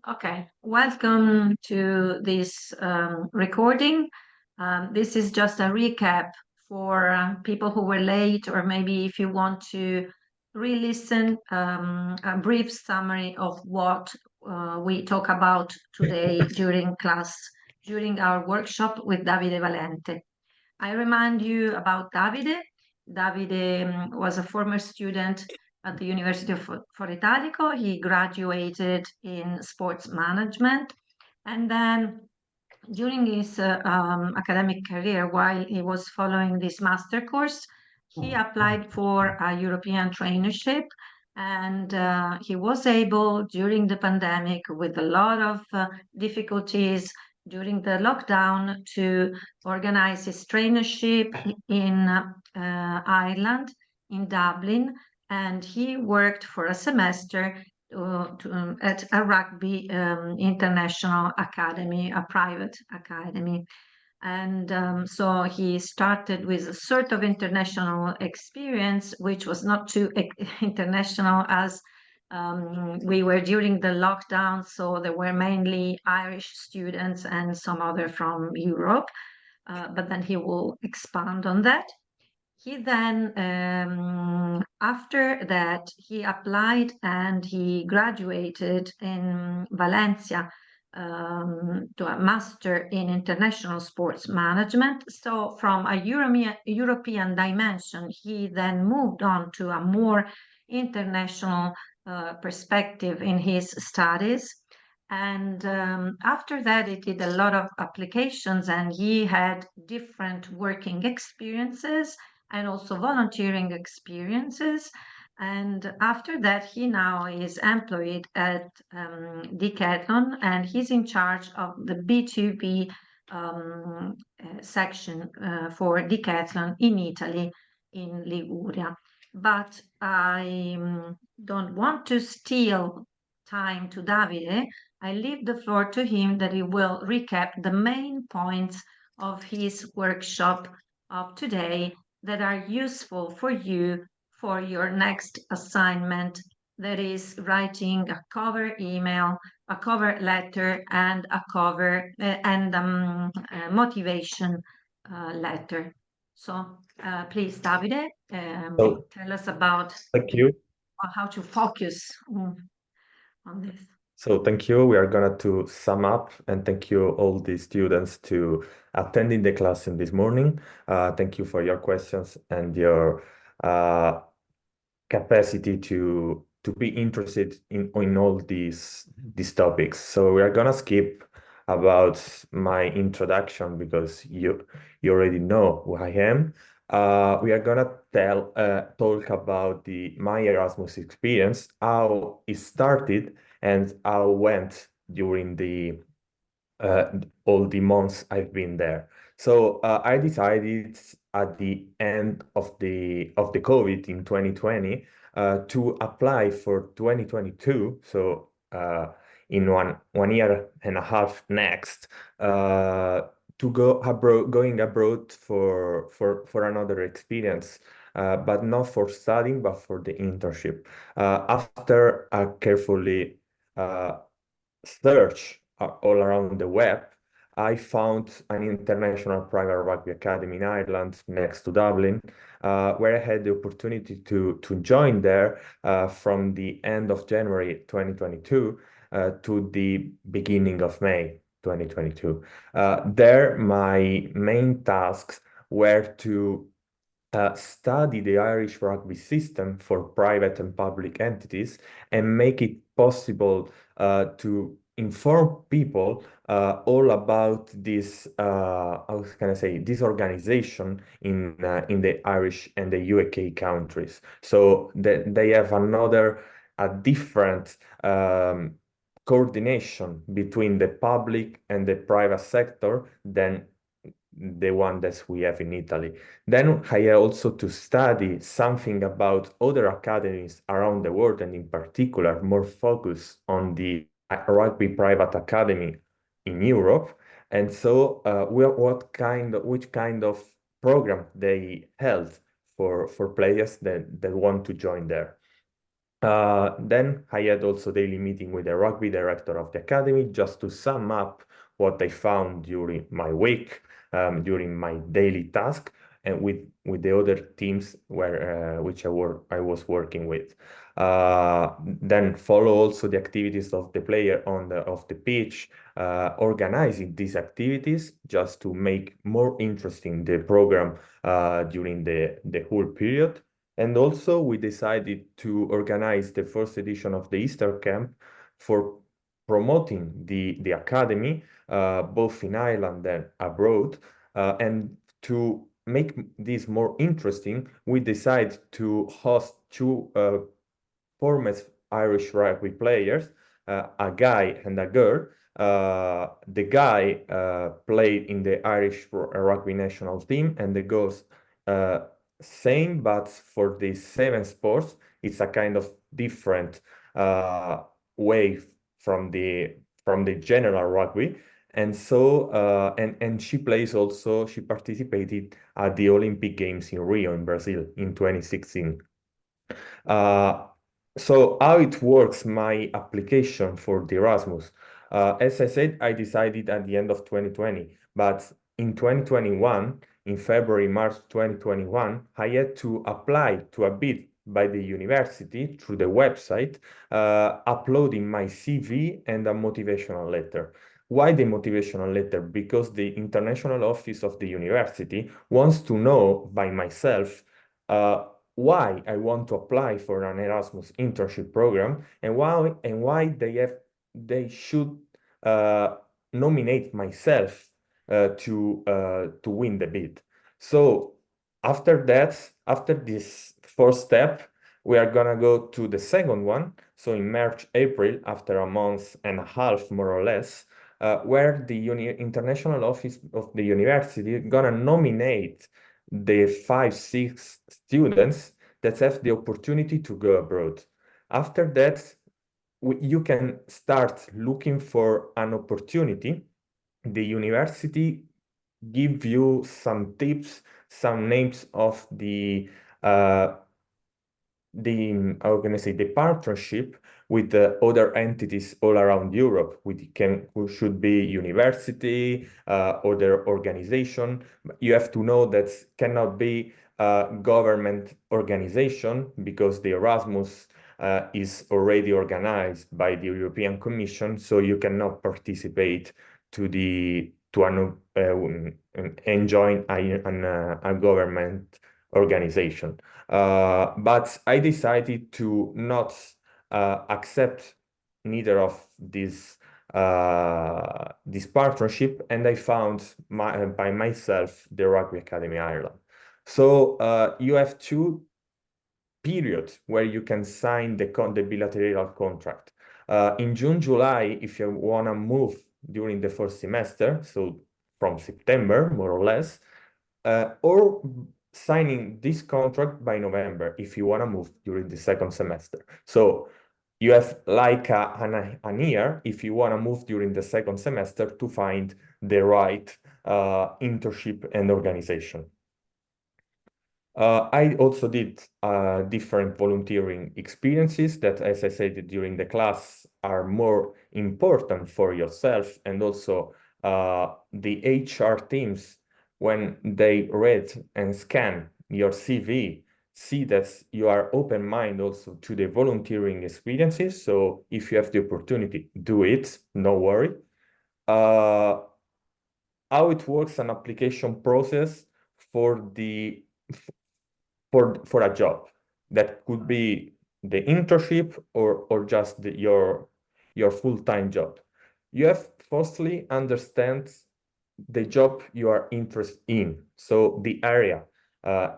Okay, welcome to this recording. This is just a recap for people who were late, or maybe if you want to re-listen, a brief summary of what we talk about today during class, during our workshop with Davide Valente. I remind you about Davide. Davide was a former student at the University of Italico. He graduated in sports management, and then during his academic career, while he was following this master course, he applied for a European traineeship, and he was able during the pandemic, with a lot of difficulties during the lockdown, to organize his traineeship in Ireland, in Dublin, and he worked for a semester at a rugby international academy, a private academy. And so he started with a sort of international experience, which was not too international, as we were during the lockdown. So there were mainly Irish students and some other from Europe. But then he will expand on that. He then, after that, he applied and he graduated in Valencia to a master in international sports management. So, from a European dimension, he then moved on to a more international perspective in his studies. And after that, he did a lot of applications and he had different working experiences and also volunteering experiences. And after that, he now is employed at Decathlon, and he's in charge of the B2B section for Decathlon in Italy, in Liguria. But I don't want to steal time to Davide. I leave the floor to him that he will recap the main points of his workshop of today that are useful for you for your next assignment, that is writing a cover email, a cover letter, and a cover and motivation letter. So please, Davide, So tell us about thank you. how to focus on this. So thank you. We are gonna to sum up and thank you all the students to attending the class in this morning. Thank you for your questions and your capacity to be interested in all these topics. So we are gonna skip about my introduction because you already know who I am. We are gonna talk about my Erasmus experience, how it started and how it went during all the months I've been there. So I decided at the end of the COVID in 2020 to apply for 2022. So in one year and a half next to going abroad for another experience. But not for studying, but for the internship. After a carefully search all around the web, I found an international private rugby academy in Ireland next to Dublin, where I had the opportunity to join there from the end of January 2022 to the beginning of May 2022. There, my main tasks were to study the Irish rugby system for private and public entities and make it possible to inform people all about this, how can I say, this organization in the Irish and the UK countries. So that they have a different coordination between the public and the private sector than the one that we have in Italy. Then I had also to study something about other academies around the world, and in particular, more focus on the rugby private academy in Europe. And so, which kind of program they held for players that want to join there. Then I had also daily meeting with the rugby director of the academy just to sum up what I found during my week, during my daily task, and with the other teams which I was working with. Then follow also the activities of the player on the pitch, organizing these activities just to make more interesting the program during the whole period. And also, we decided to organize the first edition of the Easter camp for promoting the academy, both in Ireland and abroad. And to make this more interesting, we decided to host two former Irish rugby players, a guy and a girl. The guy played in the Irish rugby national team, and the girls same, but for the seven sports, it's a kind of different way from the general rugby. And so and she plays also, she participated at the Olympic Games in Rio in Brazil in 2016. Uh, so how it works, my application for the Erasmus. As I said, I decided at the end of 2020, but in 2021, in February, March 2021, I had to apply to a bid by the university through the website, uploading my CV and a motivational letter. Why the motivational letter? Because the international office of the university wants to know by myself why I want to apply for an Erasmus internship program, and why they should uh, nominate myself to win the bid. So after that, after this first step, we are gonna go to the second one. So in March, April, after a month and a half, more or less, where the international office of the university gonna nominate the 5, 6 students that have the opportunity to go abroad. After that, you can start looking for an opportunity. The university give you some tips, some names of uh, how can I say, the partnership with the other entities all around Europe, who should be university, other organization. You have to know that cannot be a government organization, because the Erasmus is already organized by the European Commission, so you cannot participate and join a government organization. But I decided to not accept neither of this partnership, and I found by myself the Rugby Academy Ireland. So you have two periods where you can sign the bilateral contract. In June, July, if you want to move during the first semester, so from September, more or less, or signing this contract by November if you want to move during the second semester. So you have like an year if you want to move during the second semester to find the right internship and organization. I also did different volunteering experiences that, as I said during the class, are more important for yourself, and also the HR teams, when they read and scan your CV, see that you are open-minded also to the volunteering experiences. So if you have the opportunity, do it, no worry. How it works, an application process for the for a job that could be the internship or just your full-time job. You have firstly understand the job you are interested in. So the area,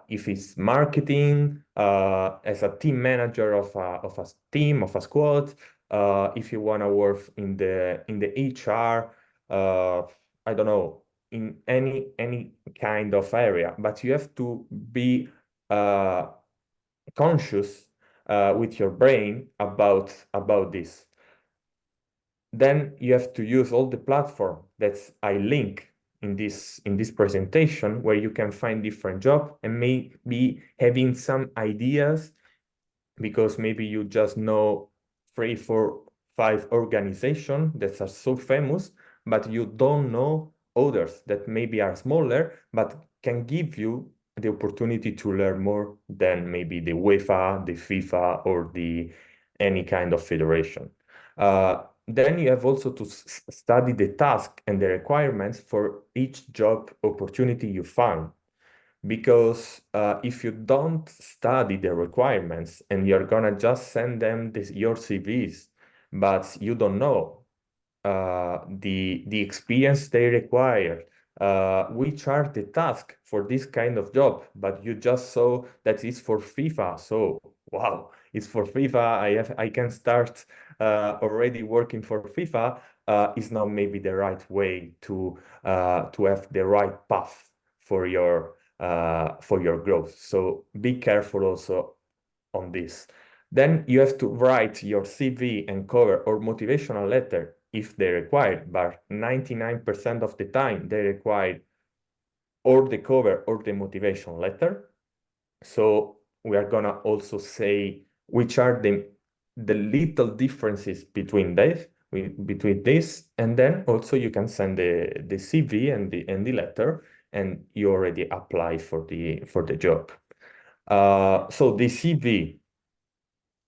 if it's marketing, as a team manager of a team, of a squad, if you want to work in the HR, I don't know, in any kind of area, but you have to be uh, conscious with your brain about this. Then you have to use all the platform that I link in this presentation, where you can find different jobs and maybe having some ideas because maybe you just know 3, 4, 5 organizations that are so famous, but you don't know others that maybe are smaller, but can give you the opportunity to learn more than maybe the UEFA, the FIFA, or the any kind of federation. Then you have also to study the task and the requirements for each job opportunity you found. Because if you don't study the requirements and you're gonna just send them your CVs, but you don't know the experience they require, which are the task for this kind of job, but you just saw that it's for FIFA. So wow, it's for FIFA. I can start already working for FIFA. Is not maybe the right way to have the right path for your growth. So be careful also on this. Then you have to write your CV and cover or motivational letter if they require, but 99% of the time they require or the cover or the motivation letter. So we are gonna also say which are the little differences between this, and then also you can send the CV and the letter, and you already apply for the job. So the CV,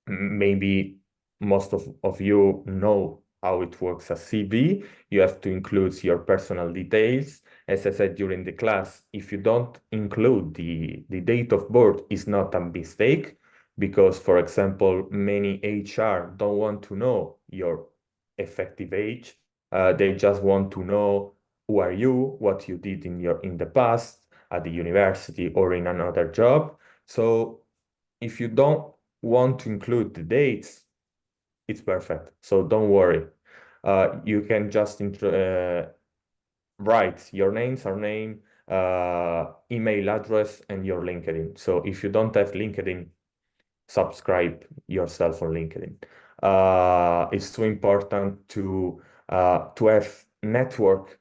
maybe most of you know how it works as CV. You have to include your personal details. As I said during the class, if you don't include the date of birth, is not a mistake, because, for example, many HR don't want to know your effective age. They just want to know who are you, what you did in the past at the university or in another job. So if you don't want to include the dates, it's perfect. So don't worry. You can just write your name, surname, email address, and your LinkedIn. So if you don't have LinkedIn, subscribe yourself on LinkedIn. It's too important to have network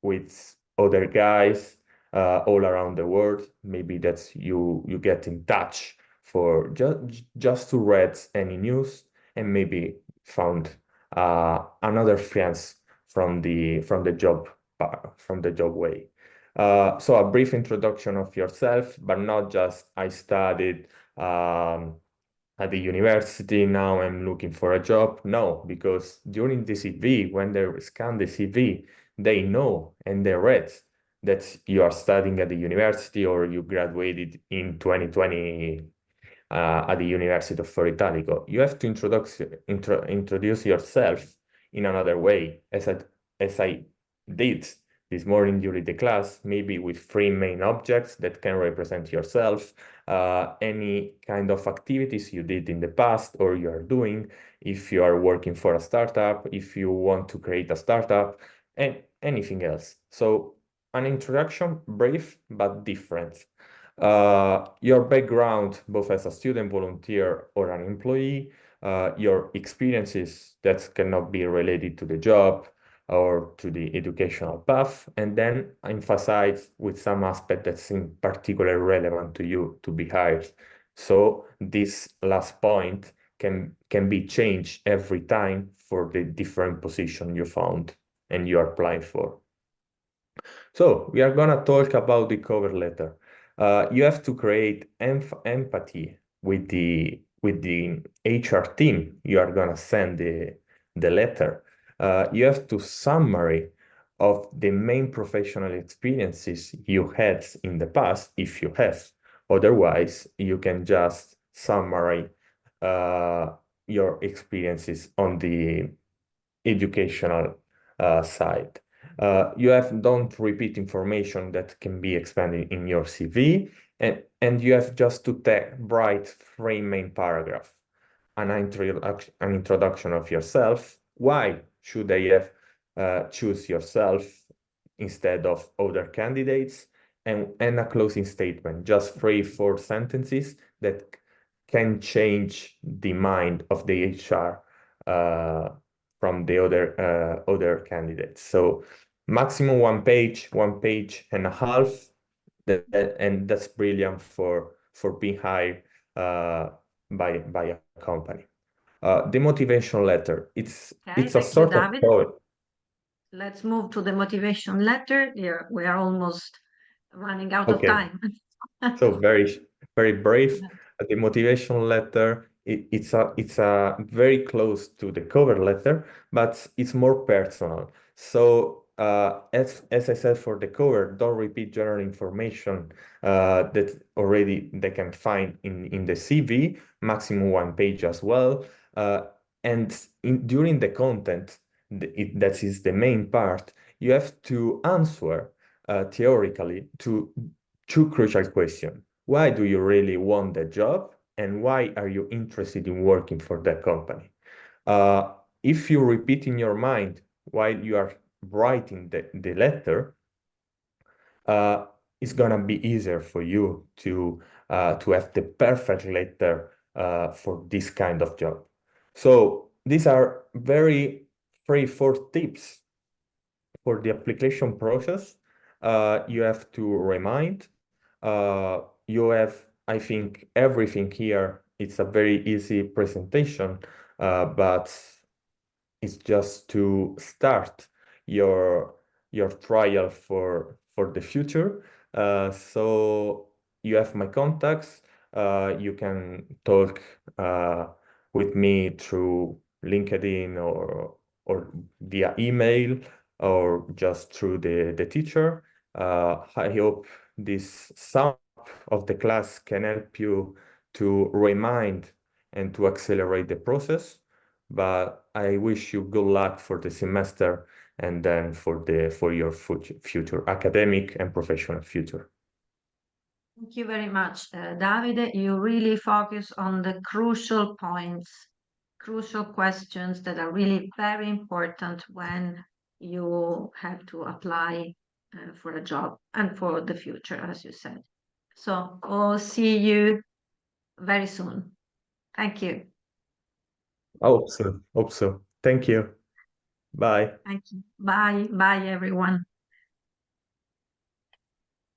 with other guys all around the world. Maybe that's you get in touch for just to read any news and maybe found another friends from the job way. So a brief introduction of yourself, but not just I studied at the university, now I'm looking for a job. No, because during the CV, when they scan the CV, they know and they read that you are studying at the university or you graduated in 2020 at the University of For Italico. You have to introduce yourself in another way, as I did this morning during the class, maybe with 3 main objects that can represent yourself, any kind of activities you did in the past or you are doing, if you are working for a startup, if you want to create a startup, and anything else. So an introduction, brief but different. Your background, both as a student, volunteer, or an employee, your experiences that cannot be related to the job or to the educational path, and then emphasize with some aspect that's in particular relevant to you to be hired. So this last point can be changed every time for the different position you found and you are applying for. So we are gonna talk about the cover letter. You have to create empathy with the HR team. You are gonna send the letter. You have to summary of the main professional experiences you had in the past, if you have. Otherwise, you can just summarize your experiences on the educational side. Don't repeat information that can be expanded in your CV, and you have just to write 3 main paragraphs. An introduction of yourself. Why should I have choose yourself instead of other candidates? And a closing statement, just 3, 4 sentences that can change the mind of the HR from the other candidates. So maximum 1 page and a half, and that's brilliant for being hired by a company. The motivation letter, Okay, it's a thank you, sort of David. poem. Let's move to the motivation letter. Here we are almost running out of Okay. time. So very brief. The motivation letter, it's a very close to the cover letter, but it's more personal. So as I said for the cover, don't repeat general information that already they can find in the CV, maximum 1 page as well. And during the content, that is the main part, you have to answer theoretically to two crucial questions. Why do you really want the job? And why are you interested in working for that company? Uh, if you repeat in your mind while you are writing the letter, uh, it's gonna be easier for you to have the perfect letter for this kind of job. So these are very 3, 4 tips for the application process. You have to remind. You have, I think, everything here. It's a very easy presentation, but it's just to start your your trial for the future. So you have my contacts. You can talk with me through LinkedIn or via email or just through the teacher. I hope this sum of the class can help you to remind and to accelerate the process. But I wish you good luck for the semester and then for your future academic and professional future. Thank you very much, Davide. You really focus on the crucial points, crucial questions that are really very important when you have to apply for a job and for the future, as you said. So I'll see you very soon. Thank you. I hope so. Hope so. Thank you. Bye. Thank you. Bye. Bye, everyone.